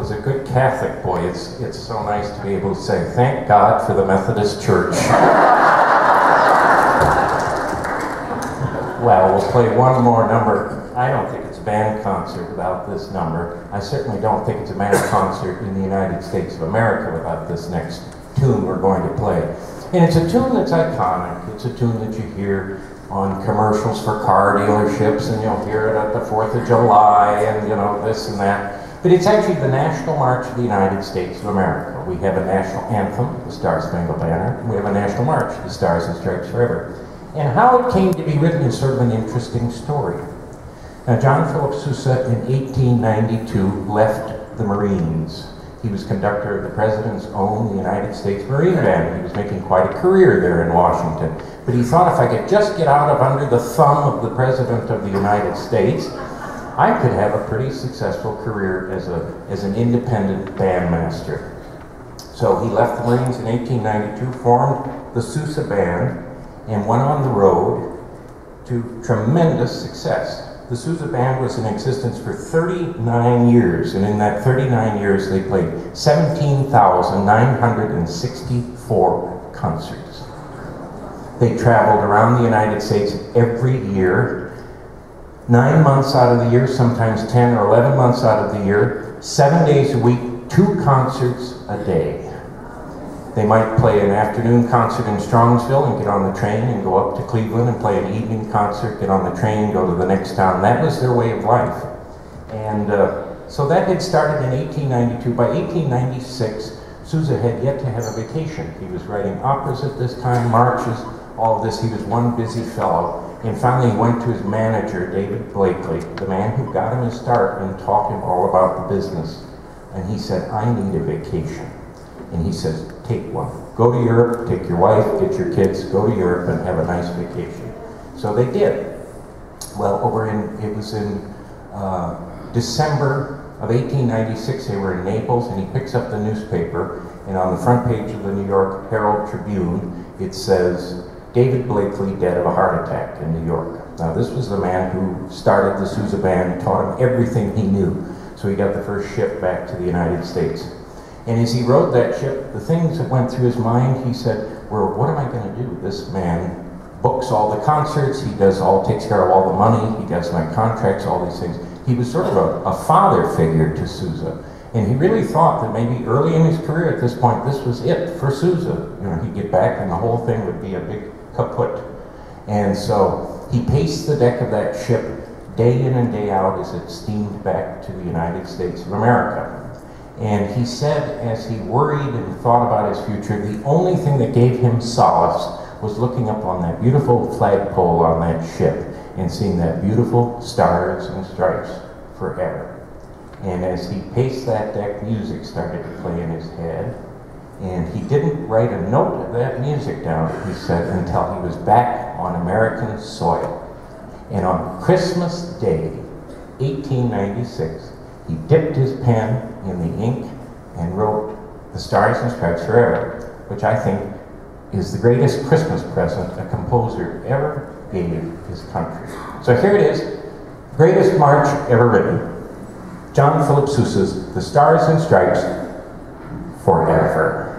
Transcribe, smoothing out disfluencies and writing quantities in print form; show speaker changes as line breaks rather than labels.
as a good Catholic boy, it's so nice to be able to say, thank God for the Methodist Church. Well, we'll play one more number. I don't think it's a band concert without this number. I certainly don't think it's a band concert in the United States of America without this next tune we're going to play. And it's a tune that's iconic. It's a tune that you hear on commercials for car dealerships, and you'll hear it at the 4th of July, and you know, this and that. But it's actually the National March of the United States of America. We have a national anthem, the Star-Spangled Banner, and we have a national march, the Stars and Stripes Forever. And how it came to be written is sort of an interesting story. Now, John Philip Sousa in 1892 left the Marines. He was conductor of the President's own United States Marine Band. He was making quite a career there in Washington. But he thought if I could just get out of under the thumb of the President of the United States, I could have a pretty successful career as an independent bandmaster. So he left the Marines in 1892, formed the Sousa Band, and went on the road to tremendous success. The Sousa Band was in existence for 39 years, and in that 39 years they played 17,964 concerts. They traveled around the United States every year, 9 months out of the year, sometimes 10 or 11 months out of the year, 7 days a week, 2 concerts a day. They might play an afternoon concert in Strongsville and get on the train and go up to Cleveland and play an evening concert, get on the train and go to the next town. That was their way of life. And so that had started in 1892. By 1896, Sousa had yet to have a vacation. He was writing operas at this time, marches, all of this. He was one busy fellow. And finally he went to his manager, David Blakely, the man who got him his start, and taught him all about the business. And he said, I need a vacation. And he says, take one. Go to Europe, take your wife, get your kids, go to Europe and have a nice vacation. So they did. Well, it was in December of 1896, they were in Naples, and he picks up the newspaper, and on the front page of the New York Herald Tribune, it says, David Blakely dead of a heart attack in New York. Now this was the man who started the Sousa Band, taught him everything he knew. So he got the first ship back to the United States. And as he rode that ship, the things that went through his mind, he said, well, what am I going to do? This man books all the concerts, takes care of all the money, he does my contracts, all these things. He was sort of a father figure to Sousa. And he really thought that maybe early in his career at this point, this was it for Sousa. You know, he'd get back and the whole thing would be a big kaput. And so he paced the deck of that ship day in and day out as it steamed back to the United States of America. And he said, as he worried and thought about his future, the only thing that gave him solace was looking up on that beautiful flagpole on that ship and seeing that beautiful Stars and Stripes Forever. And as he paced that deck, music started to play in his head. And he didn't write a note of that music down, he said, until he was back on American soil. And on Christmas Day, 1896, he dipped his pen in the ink and wrote The Stars and Stripes Forever, which I think is the greatest Christmas present a composer ever gave his country. So here it is, greatest march ever written. John Philip Sousa's The Stars and Stripes Forever.